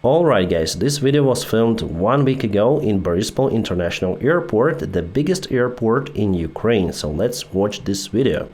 Alright guys, this video was filmed 1 week ago in Boryspil International Airport, the biggest airport in Ukraine, so let's watch this video.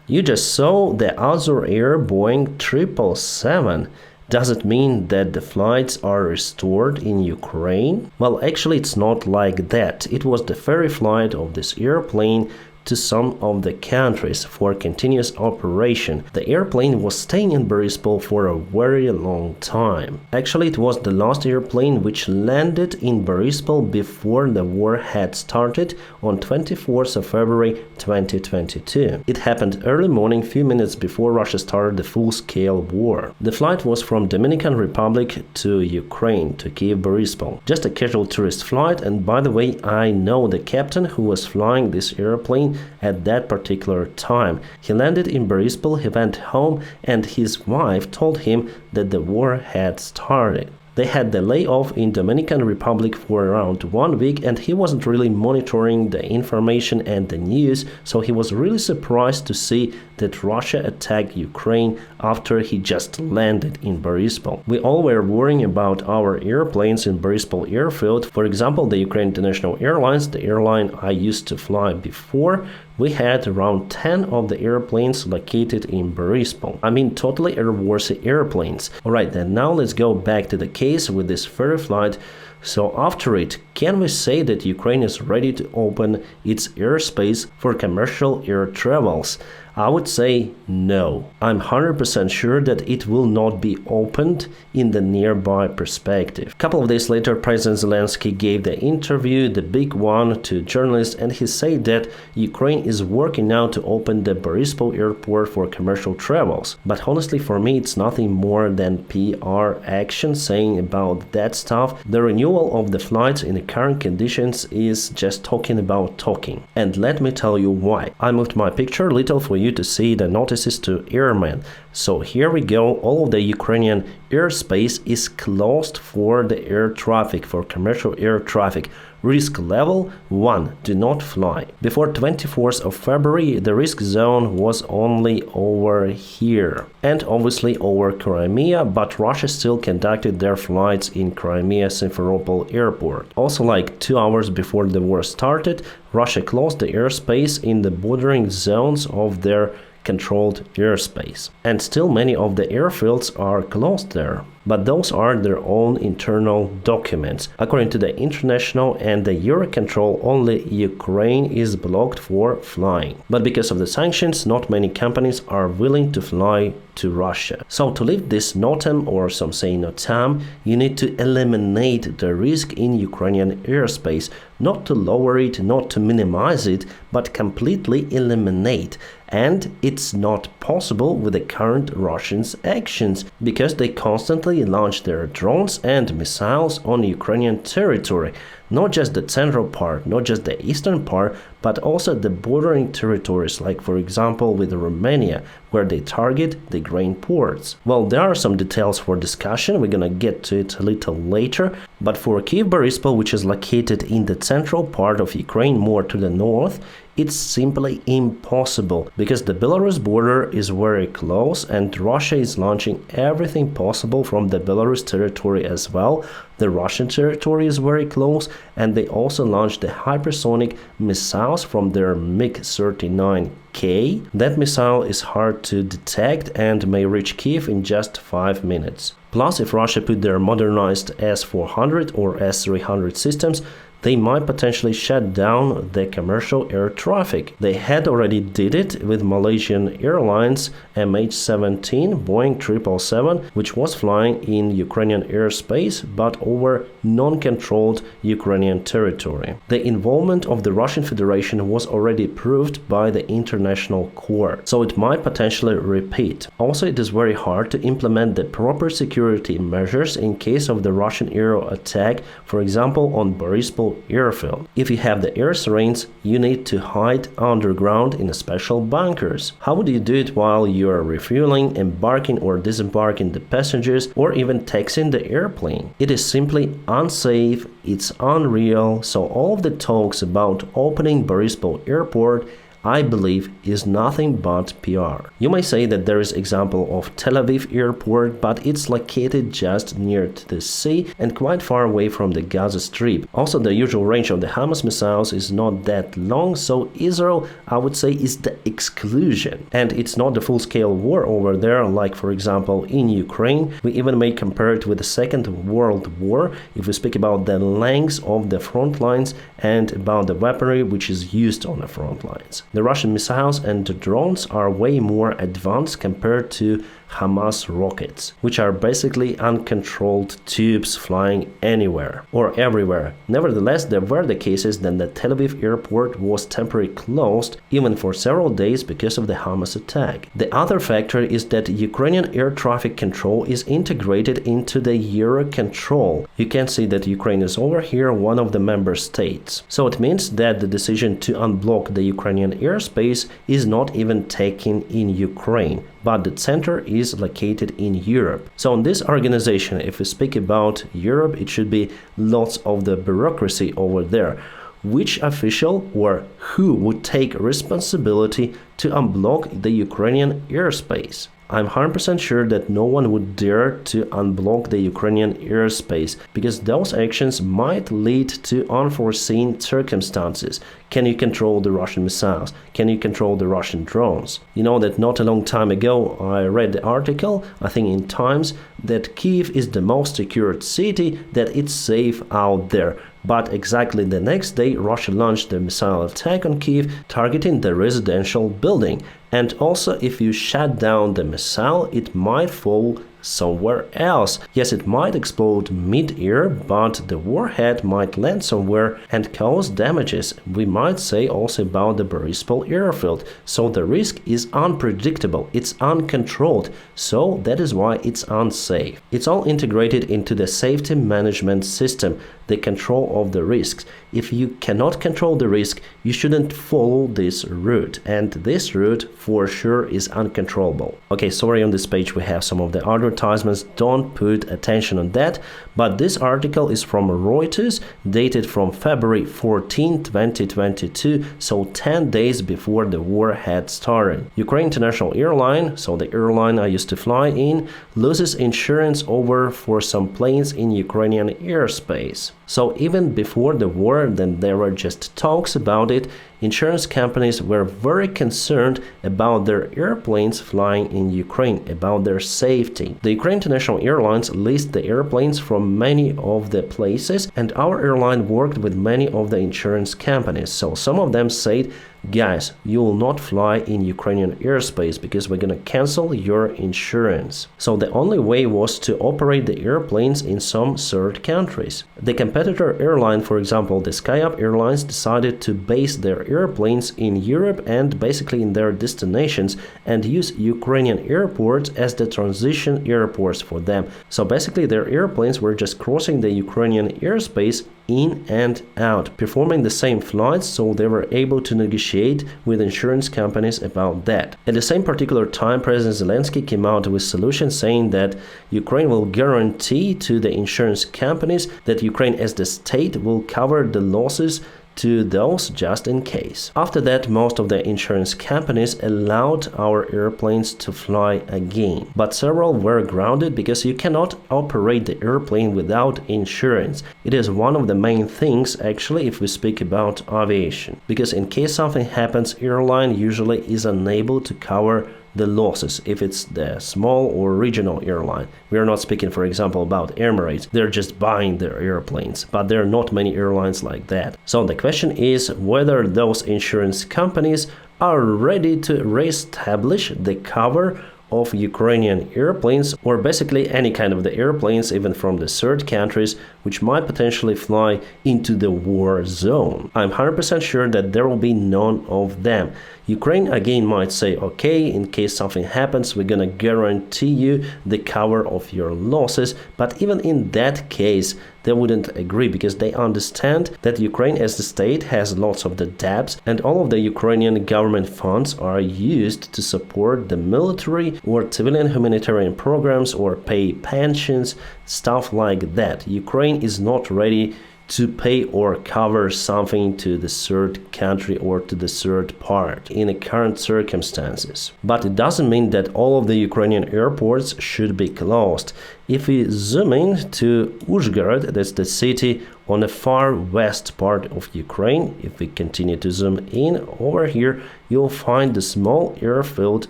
You just saw the Azur Air Boeing 777. Does it mean that the flights are restored in Ukraine? Well, actually it's not like that. It was the ferry flight of this airplane to some of the countries for continuous operation. The airplane was staying in Boryspil for a very long time. Actually, it was the last airplane which landed in Boryspil before the war had started on 24th of February 2022. It happened early morning, few minutes before Russia started the full-scale war. The flight was from Dominican Republic to Ukraine, to Kyiv, Boryspil. Just a casual tourist flight, and by the way, I know the captain who was flying this airplane at that particular time. He landed in Boryspil, he went home, and his wife told him that the war had started. They had the layoff in Dominican Republic for around 1 week, and he wasn't really monitoring the information and the news, so he was really surprised to see that Russia attacked Ukraine after he just landed in Boryspil. We all were worrying about our airplanes in Boryspil airfield. For example, the Ukrainian International Airlines, the airline I used to fly before, we had around 10 of the airplanes located in Boryspil. I mean, totally airworthy airplanes. Alright, then now let's go back to the case with this ferry flight. So after it, can we say that Ukraine is ready to open its airspace for commercial air travels? I would say no. I'm 100% sure that it will not be opened in the nearby perspective. A couple of days later, President Zelensky gave the interview, the big one, to journalists, and he said that Ukraine is working now to open the Boryspil airport for commercial travels. But honestly, for me, it's nothing more than PR action saying about that stuff. The renewal of the flights in the current conditions is just talking about talking. And let me tell you why. I moved my picture a little for you to see the notices to airmen. So here we go. All of the Ukrainian airspace is closed for the air traffic, for commercial air traffic. Risk level 1, do not fly. Before 24th of February, the risk zone was only over here and obviously over Crimea, but Russia still conducted their flights in Crimea Simferopol airport. Also, like 2 hours before the war started, Russia closed the airspace in the bordering zones of their controlled airspace. And still many of the airfields are closed there. But those are their own internal documents. According to the international and the Eurocontrol, only Ukraine is blocked for flying. But because of the sanctions, not many companies are willing to fly to Russia. So to lift this NOTAM, or some say NOTAM, you need to eliminate the risk in Ukrainian airspace, not to lower it, not to minimize it, but completely eliminate. And it's not possible with the current Russians' actions, because they constantly launch their drones and missiles on Ukrainian territory. Not just the central part, not just the eastern part, but also the bordering territories, like for example with Romania, where they target the grain ports. Well, there are some details for discussion, we're gonna get to it a little later, but for Kyiv Boryspil, which is located in the central part of Ukraine, more to the north, it's simply impossible, because the Belarus border is very close and Russia is launching everything possible from the Belarus territory as well. The Russian territory is very close, and they also launched the hypersonic missiles from their MiG-39K. That missile is hard to detect and may reach Kyiv in just 5 minutes. Plus, if Russia put their modernized S-400 or S-300 systems, they might potentially shut down the commercial air traffic. They had already did it with Malaysian Airlines MH17 Boeing 777, which was flying in Ukrainian airspace but over non-controlled Ukrainian territory. The involvement of the Russian Federation was already proved by the international court, so it might potentially repeat. Also, it is very hard to implement the proper security measures in case of the Russian air attack, for example on Boryspil Boryspil Airfield. If you have the air sirens, you need to hide underground in special bunkers. How would you do it while you are refueling, embarking or disembarking the passengers, or even taxiing the airplane? It is simply unsafe, it's unreal, so all of the talks about opening Boryspil Airport, I believe, is nothing but PR. You may say that there is example of Tel Aviv airport, but it's located just near to the sea and quite far away from the Gaza Strip. Also, the usual range of the Hamas missiles is not that long, so Israel, I would say, is the exclusion. And it's not the full-scale war over there, like for example in Ukraine. We even may compare it with the Second World War if we speak about the length of the front lines and about the weaponry which is used on the front lines. The Russian missiles and the drones are way more advanced compared to Hamas rockets, which are basically uncontrolled tubes flying anywhere or everywhere. Nevertheless, there were the cases that the Tel Aviv airport was temporarily closed even for several days because of the Hamas attack. The other factor is that Ukrainian air traffic control is integrated into the Eurocontrol. You can see that Ukraine is over here, one of the member states. So it means that the decision to unblock the Ukrainian airspace is not even taken in Ukraine, but the center is located in Europe. So in this organization, if we speak about Europe, it should be lots of the bureaucracy over there. Which official or who would take responsibility to unblock the Ukrainian airspace? I'm 100% sure that no one would dare to unblock the Ukrainian airspace because those actions might lead to unforeseen circumstances. Can you control the Russian missiles? Can you control the Russian drones? You know that not a long time ago I read the article, I think in Times, that Kyiv is the most secured city, that it's safe out there. But exactly the next day, Russia launched a missile attack on Kyiv, targeting the residential building. And also, if you shut down the missile, it might fall somewhere else. Yes, it might explode mid-air, but the warhead might land somewhere and cause damages. We might say also about the Boryspil airfield. So the risk is unpredictable, it's uncontrolled, so that is why it's unsafe. It's all integrated into the safety management system, the control of the risks. If you cannot control the risk, you shouldn't follow this route, and this route for sure is uncontrollable. Okay, sorry, on this page we have some of the advertisements, don't put attention on that, but this article is from Reuters, dated from February 14, 2022, so 10 days before the war had started. Ukraine International Airline, so the airline I used to fly in, loses insurance over for some planes in Ukrainian airspace. So even before the war, then there were just talks about it. Insurance companies were very concerned about their airplanes flying in Ukraine, about their safety. The Ukraine International Airlines leased the airplanes from many of the places, and our airline worked with many of the insurance companies. So some of them said, guys, you will not fly in Ukrainian airspace because we're gonna cancel your insurance. So the only way was to operate the airplanes in some third countries. The competitor airline, for example, the SkyUp Airlines, decided to base their airplanes in Europe and basically in their destinations and use Ukrainian airports as the transition airports for them. So basically their airplanes were just crossing the Ukrainian airspace in and out, performing the same flights, so they were able to negotiate with insurance companies about that. At the same particular time, President Zelensky came out with solutions saying that Ukraine will guarantee to the insurance companies that Ukraine as the state will cover the losses to those just in case. After that, most of the insurance companies allowed our airplanes to fly again, but several were grounded because you cannot operate the airplane without insurance. It is one of the main things actually if we speak about aviation, because in case something happens, airline usually is unable to cover the losses if it's the small or regional airline. We are not speaking, for example, about Emirates. They're just buying their airplanes, but there are not many airlines like that. So the question is whether those insurance companies are ready to reestablish the cover of Ukrainian airplanes, or basically any kind of the airplanes, even from the third countries, which might potentially fly into the war zone. I'm 100% sure that there will be none of them. Ukraine again might say, okay, in case something happens, we're gonna guarantee you the cover of your losses, but even in that case, they wouldn't agree because they understand that Ukraine as the state has lots of the debts, and all of the Ukrainian government funds are used to support the military or civilian humanitarian programs or pay pensions, stuff like that. Ukraine is not ready to pay or cover something to the third country or to the third part in the current circumstances. But it doesn't mean that all of the Ukrainian airports should be closed. If we zoom in to Uzhhorod, that's the city on the far west part of Ukraine, if we continue to zoom in over here, you'll find the small airfield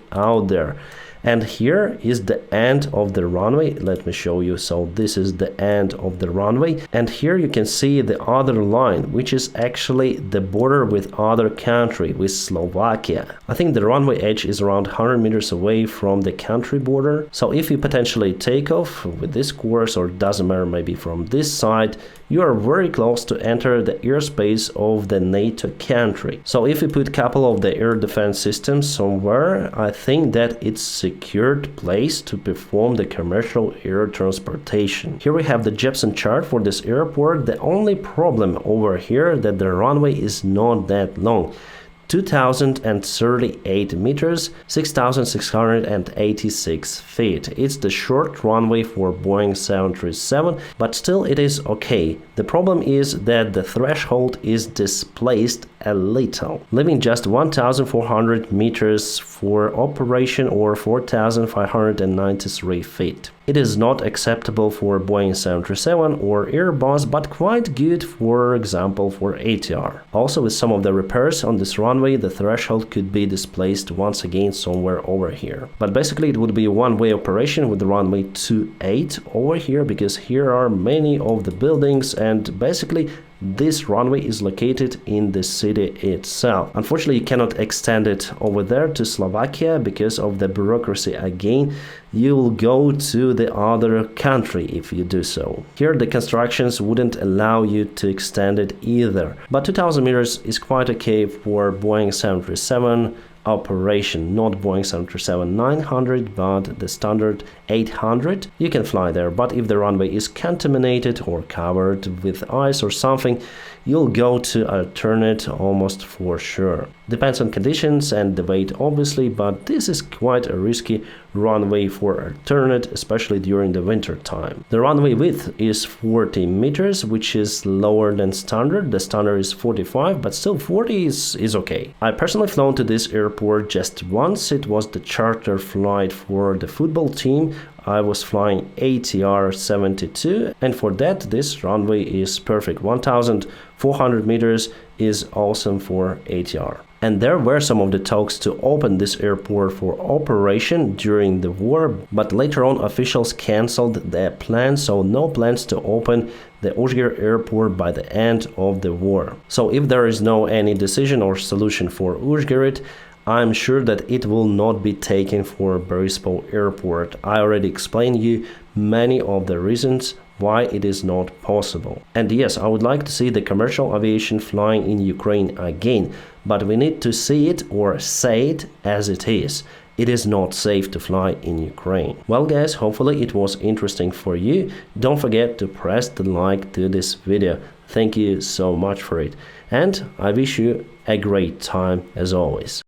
out there. And here is the end of the runway. Let me show you. So this is the end of the runway. And here you can see the other line, which is actually the border with other country, with Slovakia. I think the runway edge is around 100 meters away from the country border. So if you potentially take off with this course, or doesn't matter, maybe from this side, you are very close to enter the airspace of the NATO country. So if you put a couple of the air defense systems somewhere, I think that it's secured place to perform the commercial air transportation. Here we have the Jepson chart for this airport. The only problem over here that the runway is not that long. 2,038 meters, 6,686 feet. It's the short runway for Boeing 737, but still it is okay. The problem is that the threshold is displaced a little, leaving just 1,400 meters for operation or 4,593 feet. It is not acceptable for Boeing 737 or Airbus, but quite good, for example, for ATR. Also, with some of the repairs on this runway, the threshold could be displaced once again somewhere over here. But basically, it would be a one-way operation with the runway 28 over here, because here are many of the buildings, and basically this runway is located in the city itself. Unfortunately, you cannot extend it over there to Slovakia because of the bureaucracy again. You will go to the other country if you do so. Here the constructions wouldn't allow you to extend it either. But 2,000 meters is quite okay for Boeing 737 operation, not Boeing 737-900, but the standard 800. You can fly there, but if the runway is contaminated or covered with ice or something, you'll go to alternate almost for sure. Depends on conditions and the weight obviously, but this is quite a risky runway for alternate, especially during the winter time. The runway width is 40 meters, which is lower than standard. The standard is 45, but still 40 is okay. I personally flown to this airport just once. It was the charter flight for the football team. I was flying ATR 72, and for that this runway is perfect. 1,400 meters is awesome for ATR. And there were some of the talks to open this airport for operation during the war, but later on officials cancelled their plans, so no plans to open the Uzhhorod airport by the end of the war. So if there is no any decision or solution for Uzhhorod, I'm sure that it will not be taken for Boryspil Airport. I already explained you many of the reasons why it is not possible. And yes, I would like to see the commercial aviation flying in Ukraine again, but we need to see it or say it as it is. It is not safe to fly in Ukraine. Well guys, hopefully it was interesting for you. Don't forget to press the like to this video. Thank you so much for it. And I wish you a great time as always.